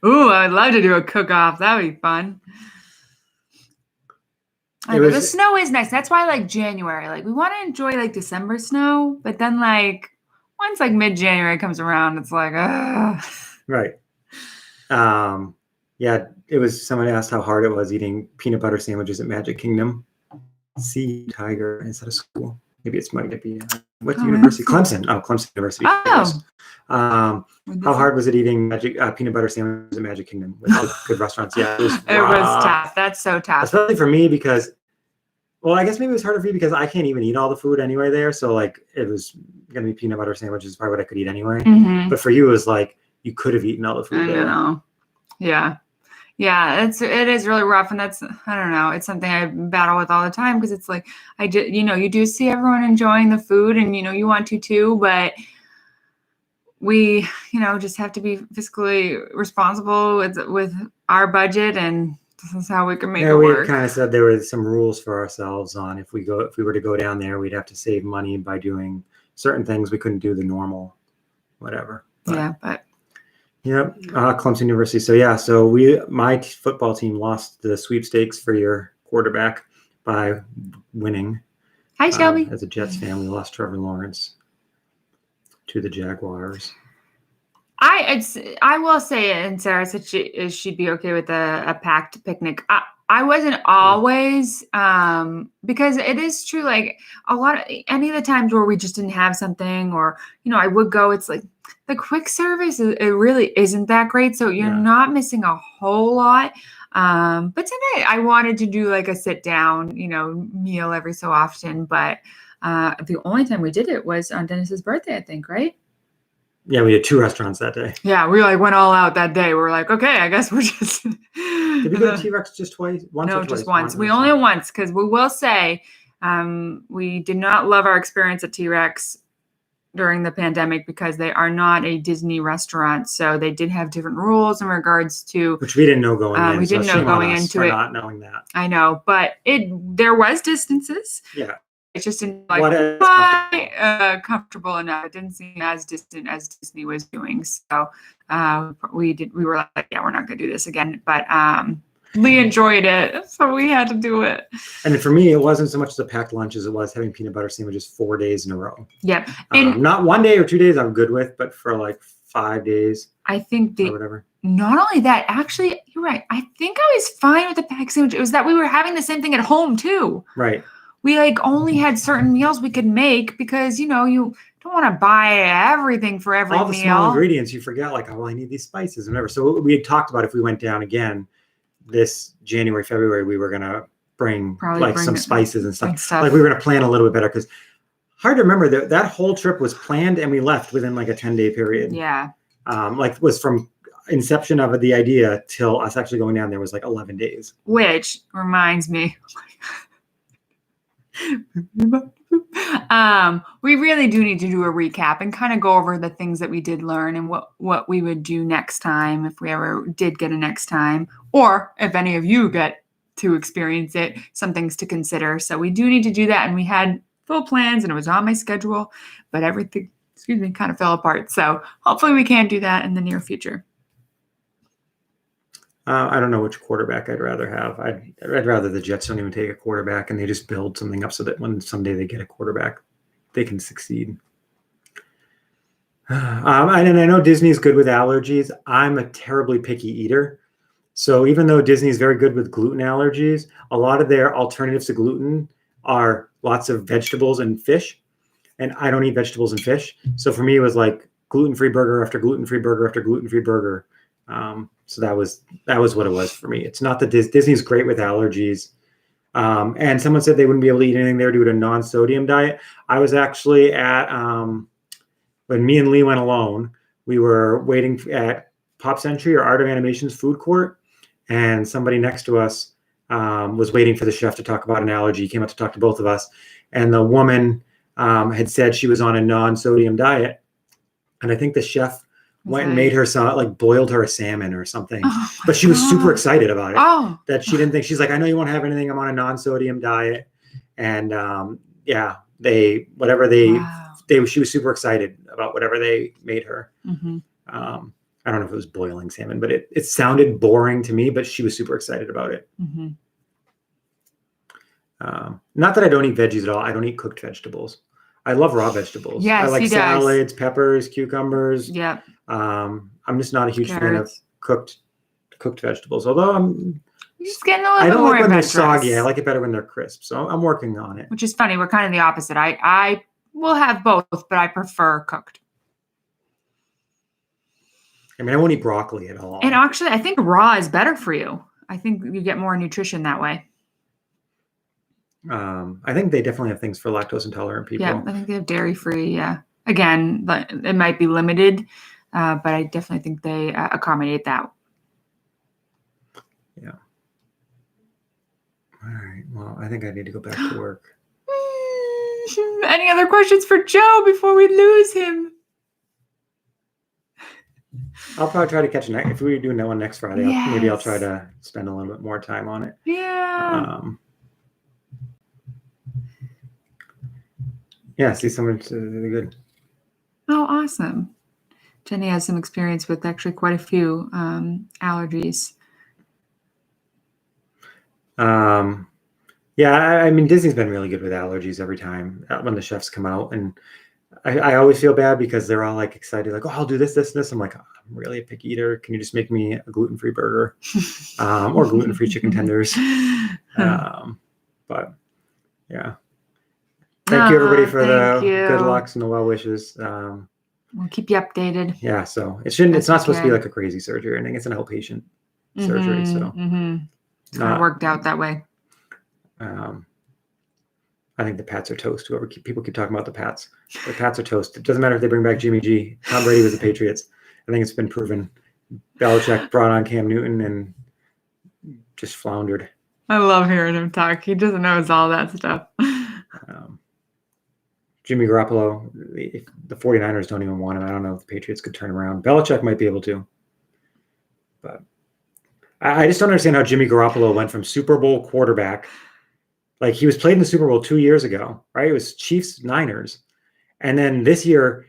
Ooh, I'd love to do a cook-off. That would be fun. The snow is nice. That's why I like January. Like, we want to enjoy like December snow, but then like once like mid-January comes around, it's like, right. Yeah, it was, someone asked how hard it was eating peanut butter sandwiches at Magic Kingdom. See, Tiger instead of school. Maybe might be what university? Clemson. Oh, Clemson University. Oh. How hard was it eating peanut butter sandwiches at Magic Kingdom with good restaurants? Yeah, it was tough. That's so tough. Especially for me because, well, I guess maybe it was harder for you because I can't even eat all the food anyway there. So like, it was gonna be peanut butter sandwiches, probably what I could eat anyway. Mm-hmm. But for you, it was like you could have eaten all the food there. I know. Yeah. Yeah, it is really rough, and that's, I don't know, it's something I battle with all the time because it's like you do see everyone enjoying the food, and you want to too, but we just have to be fiscally responsible with our budget, and this is how we can make it work. We kind of said there were some rules for ourselves on if we were to go down there, we'd have to save money by doing certain things. We couldn't do the normal, whatever. Yep, Clemson University. So yeah, my football team lost the sweepstakes for your quarterback by winning. Hi, Shelby. As a Jets fan, we lost Trevor Lawrence to the Jaguars. I will say, and Sarah said she'd be okay with a packed picnic. I wasn't always, because it is true. Like any of the times where we just didn't have something, or I would go. It's like the quick service. It really isn't that great, so you're not missing a whole lot. But tonight I wanted to do like a sit down, meal every so often. But the only time we did it was on Dennis's birthday, I think, right? Yeah, we had 2 restaurants that day. Yeah, we like went all out that day. We're like, okay, I guess we're just. Did we go to T-Rex just twice? No, just once. We only went once because we will say we did not love our experience at T-Rex during the pandemic because they are not a Disney restaurant. So they did have different rules in regards to. Which we didn't know going in. We didn't know going into it. Not knowing that. I know, but there was distances. Yeah. It just didn't quite comfortable enough. It didn't seem as distant as Disney was doing. So we were like, yeah, we're not going to do this again. But Lee enjoyed it, so we had to do it. And then for me, it wasn't so much the packed lunch as it was having peanut butter sandwiches 4 days in a row. Yep. And Not 1 day or 2 days I'm good with, but for like 5 days I think or whatever. not only that, actually, you're right. I think I was fine with the pack sandwich. It was that we were having the same thing at home too. Right. We like only had certain meals we could make because, you don't want to buy everything for every All the meal. small ingredients, you forget, like, oh, well, I need these spices and whatever. So we had talked about if we went down again this January, February, we were going to bring some spices and stuff. Like we were going to plan a little bit better because hard to remember that whole trip was planned and we left within like a 10-day period. Yeah. Like was from inception of the idea till us actually going down there was like 11 days. Which reminds me, we really do need to do a recap and kind of go over the things that we did learn and what we would do next time if we ever did get a next time, or if any of you get to experience it, some things to consider. So we do need to do that. And we had full plans and it was on my schedule, but everything, kind of fell apart. So hopefully we can do that in the near future. I don't know which quarterback I'd rather have. I'd rather the Jets don't even take a quarterback and they just build something up so that when someday they get a quarterback, they can succeed. And I know Disney's good with allergies. I'm a terribly picky eater. So even though Disney is very good with gluten allergies, a lot of their alternatives to gluten are lots of vegetables and fish. And I don't eat vegetables and fish. So for me, it was like gluten-free burger after gluten-free burger after gluten-free burger. So that was what it was for me. It's not that Disney's great with allergies. And someone said they wouldn't be able to eat anything there due to a non-sodium diet. I was actually at, when me and Lee went alone, we were waiting at Pop Century or Art of Animation's food court. And somebody next to us was waiting for the chef to talk about an allergy. He came up to talk to both of us. And the woman had said she was on a non-sodium diet. And I think the chef went and made her boiled her a salmon or something. But she was super excited about it. That she didn't think, she's like, I know you won't have anything. I'm on a non-sodium diet. And she was super excited about whatever they made her. Mm-hmm. I don't know if it was boiling salmon, but it sounded boring to me, but she was super excited about it. Mm-hmm. Not that I don't eat veggies at all. I don't eat cooked vegetables. I love raw vegetables. Yes, I like salads, peppers, cucumbers. Yeah. I'm just not a huge fan of cooked vegetables. Although you're just getting a little bit more like when adventurous. They're soggy. I like it better when they're crisp. So I'm working on it. Which is funny. We're kind of the opposite. I will have both, but I prefer cooked. I mean, I won't eat broccoli at all. And actually, I think raw is better for you. I think you get more nutrition that way. I think they definitely have things for lactose intolerant people. Yeah, I think they have dairy free. Yeah. Again, it might be limited, but I definitely think they accommodate that. Yeah. All right. Well, I think I need to go back to work. Any other questions for Joe before we lose him? I'll probably try to catch it. If we're doing that one next Friday, maybe I'll try to spend a little bit more time on it. Yeah. Yeah, see, someone's really good. Oh, awesome. Jenny has some experience with actually quite a few allergies. Yeah, I mean, Disney's been really good with allergies every time when the chefs come out. And I always feel bad because they're all like excited, like, oh, I'll do this, this, and this. I'm like, oh, I'm really a picky eater. Can you just make me a gluten-free burger or gluten-free chicken tenders? But yeah. Thank you, everybody, for the good lucks and the well wishes. We'll keep you updated. Yeah, so it's not supposed to be like a crazy surgery. I think it's an outpatient surgery. So it's kind of worked out that way. I think the Pats are toast. People keep talking about the Pats. The Pats are toast. It doesn't matter if they bring back Jimmy G. Tom Brady was the Patriots. I think it's been proven. Belichick brought on Cam Newton and just floundered. I love hearing him talk. He just knows all that stuff. Jimmy Garoppolo, the 49ers don't even want him. I don't know if the Patriots could turn around. Belichick might be able to. But I just don't understand how Jimmy Garoppolo went from Super Bowl quarterback. Like, he was played in the Super Bowl 2 years ago, right? It was Chiefs, Niners. And then this year,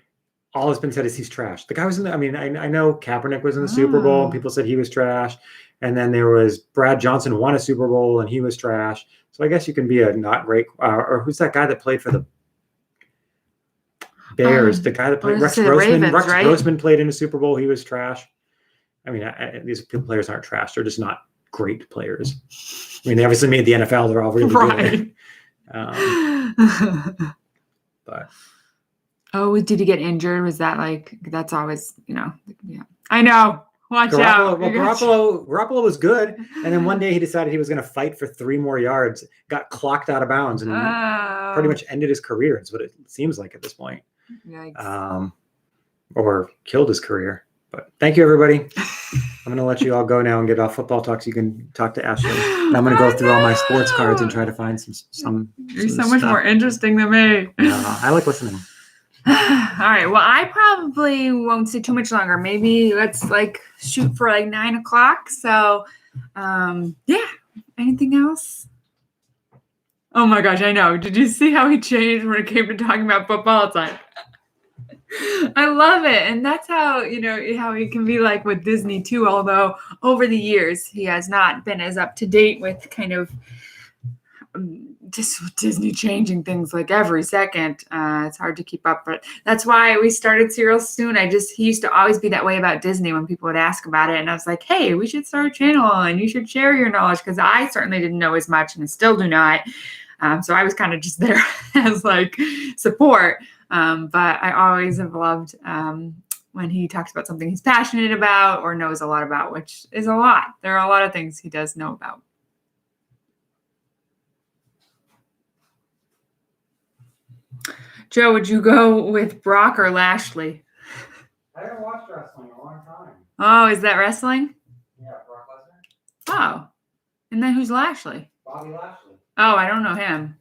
all has been said is he's trash. The guy was in the, I know Kaepernick was in the Super Bowl and people said he was trash. And then there was Brad Johnson won a Super Bowl and he was trash. So I guess you can be a not great, or who's that guy that played for the Bears? The guy that played Rex Grossman. Ravens, Rex right? Grossman played in a Super Bowl. He was trash. I mean, these players aren't trash. They're just not great players. I mean, they obviously made the NFL. They're all really good. But oh, did he get injured? Was that like, that's always, yeah, I know. Watch out. Well, Garoppolo was good. And then one day he decided he was going to fight for 3 more yards, got clocked out of bounds, and pretty much ended his career. Is what it seems like at this point. Yikes. Or killed his career. But thank you, everybody. I'm going to let you all go now and get off football talk so you can talk to Ashley. And I'm going to go through all my sports cards and try to find some You're so much more interesting than me. I like listening. All right. Well, I probably won't stay too much longer. Maybe let's shoot for 9 o'clock. So, yeah. Anything else? Oh my gosh, I know. Did you see how he changed when it came to talking about football? It's like, I love it. And that's how, how he can be like with Disney too. Although over the years, he has not been as up to date with kind of just Disney changing things like every second. It's hard to keep up, but that's why we started Serial Soon. He used to always be that way about Disney when people would ask about it. And I was like, hey, we should start a channel and you should share your knowledge, because I certainly didn't know as much and I still do not. So I was kind of just there as support. But I always have loved when he talks about something he's passionate about or knows a lot about, which is a lot. There are a lot of things he does know about. Joe, would you go with Brock or Lashley? I haven't watched wrestling in a long time. Oh, is that wrestling? Yeah, Brock Lesnar. Oh. And then who's Lashley? Bobby Lashley. Oh, I don't know him.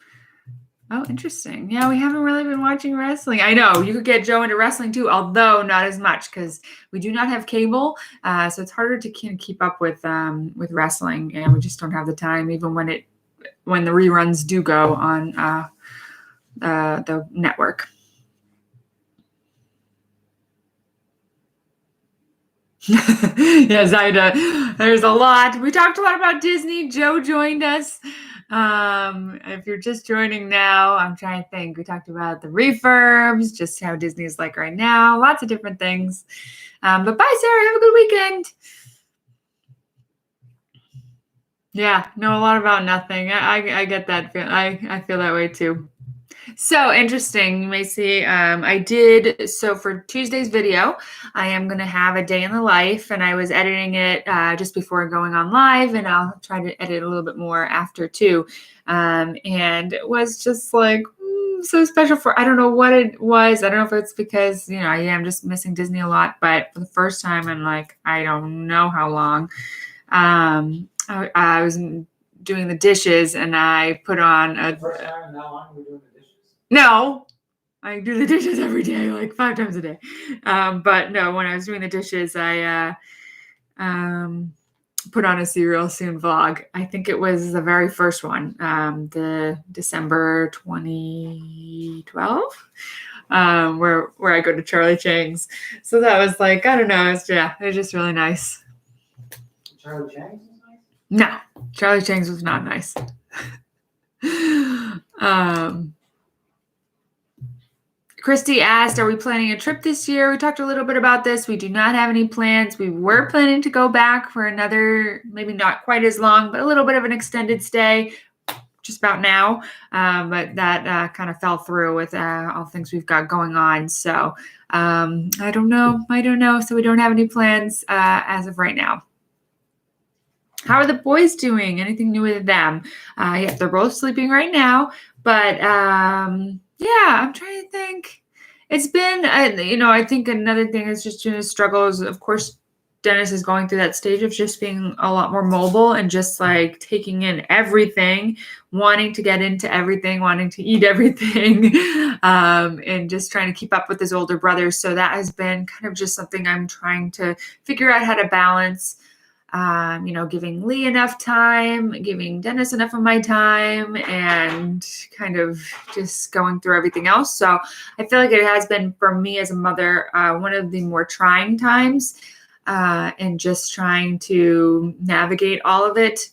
Oh, interesting. Yeah, we haven't really been watching wrestling. I know you could get Joe into wrestling too, although not as much because we do not have cable, so it's harder to keep up with wrestling, and we just don't have the time, even when the reruns do go on the network. Yeah, Zaida, there's a lot. We talked a lot about Disney. Joe joined us. If you're just joining now, I'm trying to think. We talked about the refurbs, just how Disney is like right now, lots of different things. But bye, Sarah. Have a good weekend. Yeah, know a lot about nothing. I get that. I feel that way too. So interesting. You may see, so for Tuesday's video, I am going to have a day in the life, and I was editing it just before going on live, and I'll try to edit a little bit more after too. And it was just so special I don't know what it was. I don't know if it's because, I am just missing Disney a lot, but for the first time in I don't know how long, I was doing the dishes, and I put on a... First time in that long we're doing the dishes? No, I do the dishes every day, 5 times a day. But no, when I was doing the dishes, I put on a Serial Soon vlog. I think it was the very first one, the December 2012, where I go to Charlie Chang's. So that was I don't know, it was just really nice. Charlie Chang's was nice? No, Charlie Chang's was not nice. Christy asked, are we planning a trip this year? We talked a little bit about this. We do not have any plans. We were planning to go back for another, maybe not quite as long, but a little bit of an extended stay just about now. But that kind of fell through with all the things we've got going on. So I don't know. So we don't have any plans as of right now. How are the boys doing? Anything new with them? Yeah, they're both sleeping right now. But yeah, I'm trying to think. It's been, I think another thing is just the struggles. Of course, Dennis is going through that stage of just being a lot more mobile and just taking in everything, wanting to get into everything, wanting to eat everything, and just trying to keep up with his older brother. So that has been kind of just something I'm trying to figure out how to balance. giving Lee enough time, giving Dennis enough of my time, and kind of just going through everything else. So I feel like it has been, for me as a mother, one of the more trying times, and just trying to navigate all of it,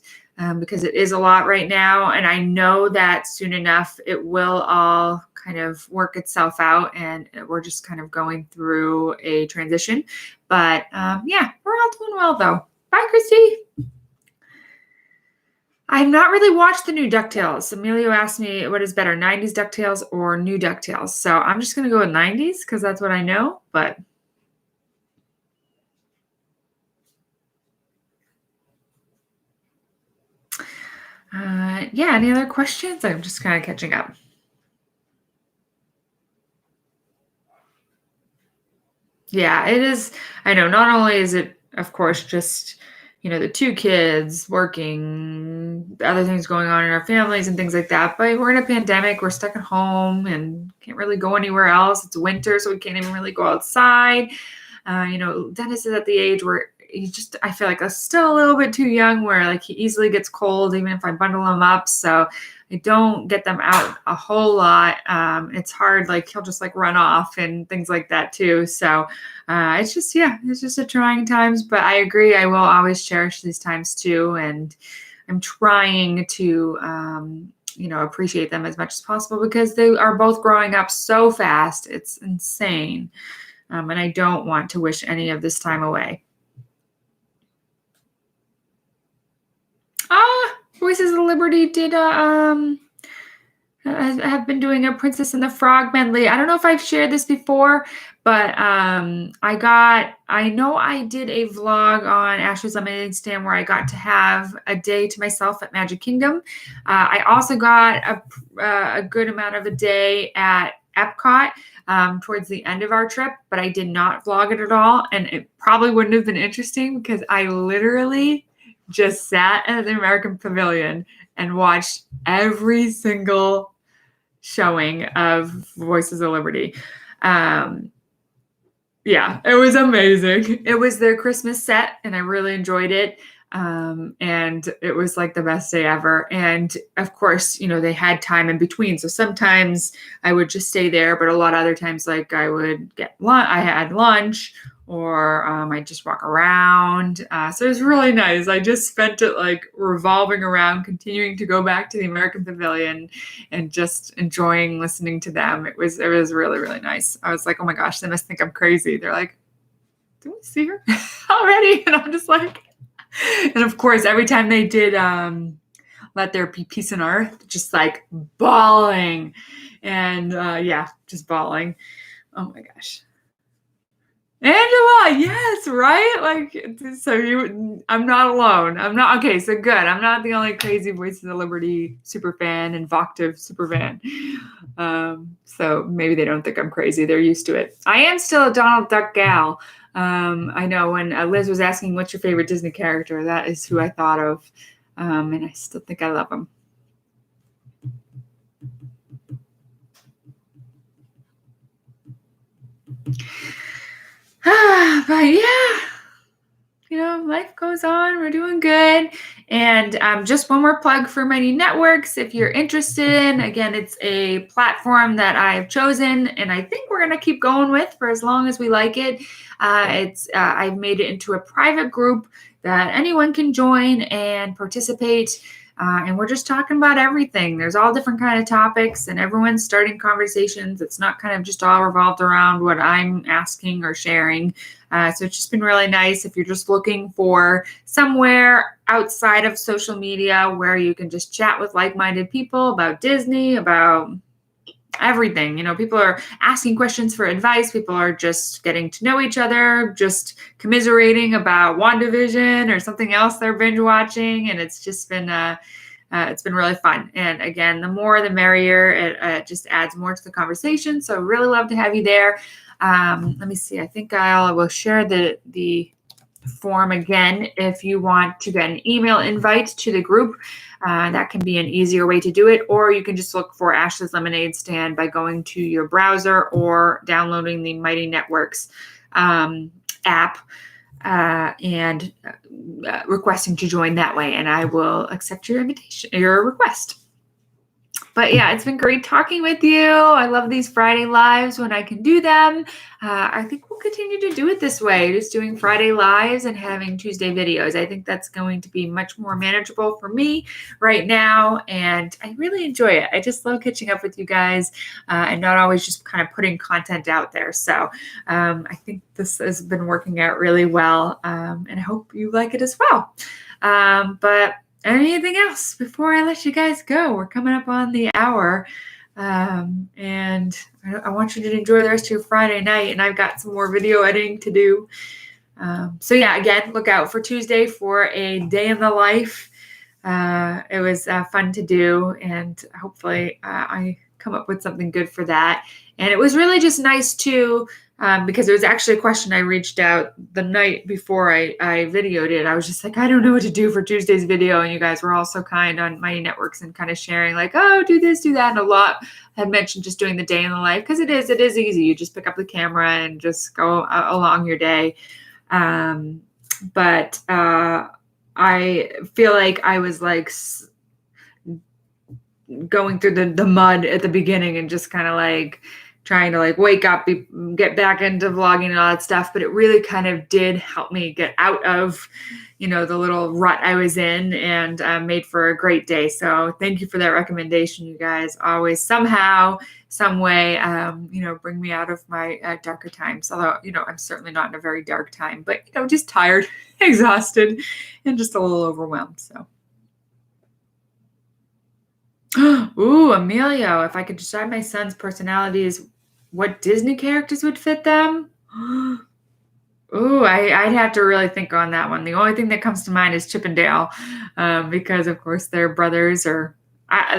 because it is a lot right now. And I know that soon enough, it will all kind of work itself out, and we're just kind of going through a transition. But yeah, we're all doing well though. Bye, Christy. I've not really watched the new DuckTales. Emilio asked me what is better, 90s DuckTales or new DuckTales. So I'm just going to go with 90s because that's what I know. But yeah, any other questions? I'm just kind of catching up. Yeah, it is. I know not only is it, of course, just, the two kids working, other things going on in our families and things like that, but we're in a pandemic, we're stuck at home and can't really go anywhere else. It's winter, so we can't even really go outside. Dennis is at the age where I feel like I'm still a little bit too young, where like he easily gets cold, even if I bundle him up. So I don't get them out a whole lot. It's hard, like he'll just like run off and things like that too. So it's just a trying times, but I agree. I will always cherish these times too. And I'm trying to, appreciate them as much as possible because they are both growing up so fast. It's insane. And I don't want to wish any of this time away. Voices of Liberty did have been doing a Princess and the Frog medley. I don't know if I've shared this before, but I know I did a vlog on Ashley's Lemonade Stand where I got to have a day to myself at Magic Kingdom. I also got a good amount of a day at Epcot towards the end of our trip, but I did not vlog it at all. And it probably wouldn't have been interesting because I literally just sat at the American Pavilion and watched every single showing of Voices of Liberty. Yeah, it was amazing. It was their Christmas set, and I really enjoyed it. And it was like the best day ever. And of course, they had time in between. So sometimes I would just stay there, but a lot of other times, like I would get lunch, I had lunch, or I'd just walk around. So it was really nice. I just spent it like revolving around, continuing to go back to the American Pavilion and just enjoying listening to them. It was really, really nice. I was like, oh my gosh, they must think I'm crazy. They're like, did we see her already? And I'm just like, and of course, every time they did Let There Be Peace on Earth, just like bawling. And just bawling. Oh my gosh. Angela, yes, right? Like, so I'm not alone. I'm not, okay, so good. I'm not the only crazy Voices of Liberty super fan and Voctive super fan. So maybe they don't think I'm crazy. They're used to it. I am still a Donald Duck gal. I know when Liz was asking what's your favorite Disney character, that is who I thought of. And I still think I love him. But yeah, life goes on. We're doing good. And just one more plug for Mighty Networks. If you're interested in, again, it's a platform that I've chosen and I think we're going to keep going with for as long as we like it. I've made it into a private group that anyone can join and participate. And we're just talking about everything. There's all different kind of topics and everyone's starting conversations. It's not kind of just all revolved around what I'm asking or sharing. So it's just been really nice if you're just looking for somewhere outside of social media where you can just chat with like-minded people about Disney, about everything. People are asking questions for advice. People are just getting to know each other, just commiserating about WandaVision or something else they're binge watching. And it's just been really fun. And again, the more the merrier. It just adds more to the conversation. So really love to have you there. Let me see. I think I will share the form again if you want to get an email invite to the group. That can be an easier way to do it, or you can just look for Ashley's Lemonade Stand by going to your browser or downloading the Mighty Networks app. and requesting to join that way. And I will accept your invitation, your request. But yeah, it's been great talking with you. I love these Friday lives when I can do them. I think we'll continue to do it this way, just doing Friday lives and having Tuesday videos. I think that's going to be much more manageable for me right now. And I really enjoy it. I just love catching up with you guys and not always just kind of putting content out there. So I think this has been working out really well. And I hope you like it as well. But anything else before I let you guys go? We're coming up on the hour. And I want you to enjoy the rest of your Friday night. And I've got some more video editing to do. So yeah, again, look out for Tuesday for a day in the life. It was fun to do. And hopefully I come up with something good for that. And it was really just nice too, because it was actually a question I reached out the night before I videoed it. I was just like, I don't know what to do for Tuesday's video. And you guys were all so kind on Mighty Networks and kind of sharing like, oh, do this, do that. And a lot had mentioned just doing the day in the life, because it is easy. You just pick up the camera and just go along your day. But I feel like I was like going through the mud at the beginning and just kind of like trying to like wake up, get back into vlogging and all that stuff. But it really kind of did help me get out of, the little rut I was in, and made for a great day. So thank you for that recommendation, you guys. Always somehow, some way, bring me out of my darker times. Although, I'm certainly not in a very dark time, but, just tired, exhausted, and just a little overwhelmed. So. Ooh, Emilio, if I could describe my son's personalities, what Disney characters would fit them? Ooh, I'd have to really think on that one. The only thing that comes to mind is Chip and Dale, because of course they're brothers.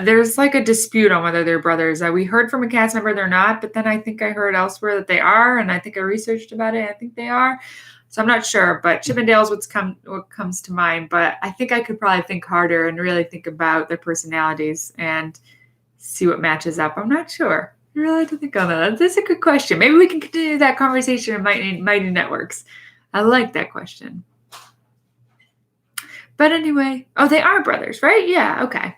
There's like a dispute on whether they're brothers. We heard from a cast member they're not, but then I think I heard elsewhere that they are, and I think I researched about it. I think they are. So I'm not sure, but Chip and Dale's what comes to mind. But I think I could probably think harder and really think about their personalities and see what matches up. I'm not sure. I really have to think on that. That's a good question. Maybe we can continue that conversation in Mighty Networks. I like that question. But anyway, they are brothers, right? Yeah, okay.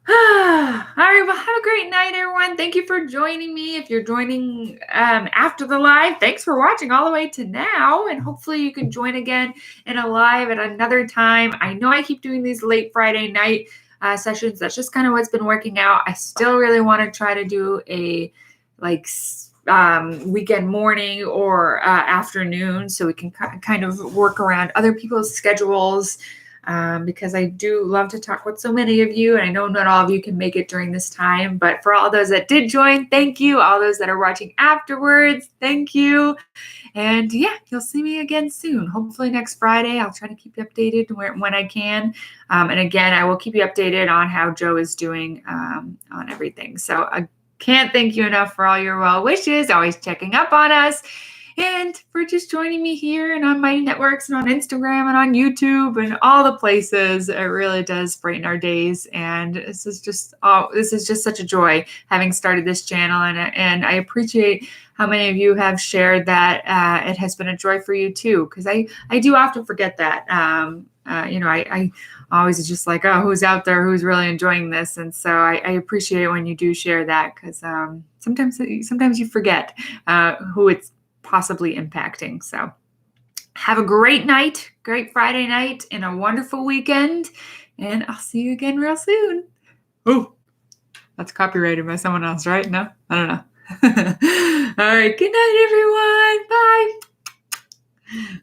All right, well, have a great night, everyone. Thank you for joining me. If you're joining after the live, thanks for watching all the way to now, and hopefully you can join again in a live at another time. I know I keep doing these late Friday night sessions. That's just kind of what's been working out. I still really want to try to do a weekend morning or afternoon, so we can kind of work around other people's schedules. Because I do love to talk with so many of you, and I know not all of you can make it during this time, but for all those that did join, thank you. All those that are watching afterwards, thank you. And yeah, you'll see me again soon. Hopefully next Friday. I'll try to keep you updated when I can. And again, I will keep you updated on how Joe is doing on everything. So I can't thank you enough for all your well wishes, always checking up on us, and for just joining me here and on Mighty Networks and on Instagram and on YouTube and all the places. It really does brighten our days. And this is just such a joy having started this channel. And I appreciate how many of you have shared that it has been a joy for you too, because I do often forget that. I always is just like, oh, who's out there who's really enjoying this? And so I appreciate when you do share that, because sometimes you forget who it's possibly impacting. So have a great night, great Friday night, and a wonderful weekend. And I'll see you again real soon. Oh, that's copyrighted by someone else, right? No, I don't know. All right. Good night, everyone. Bye.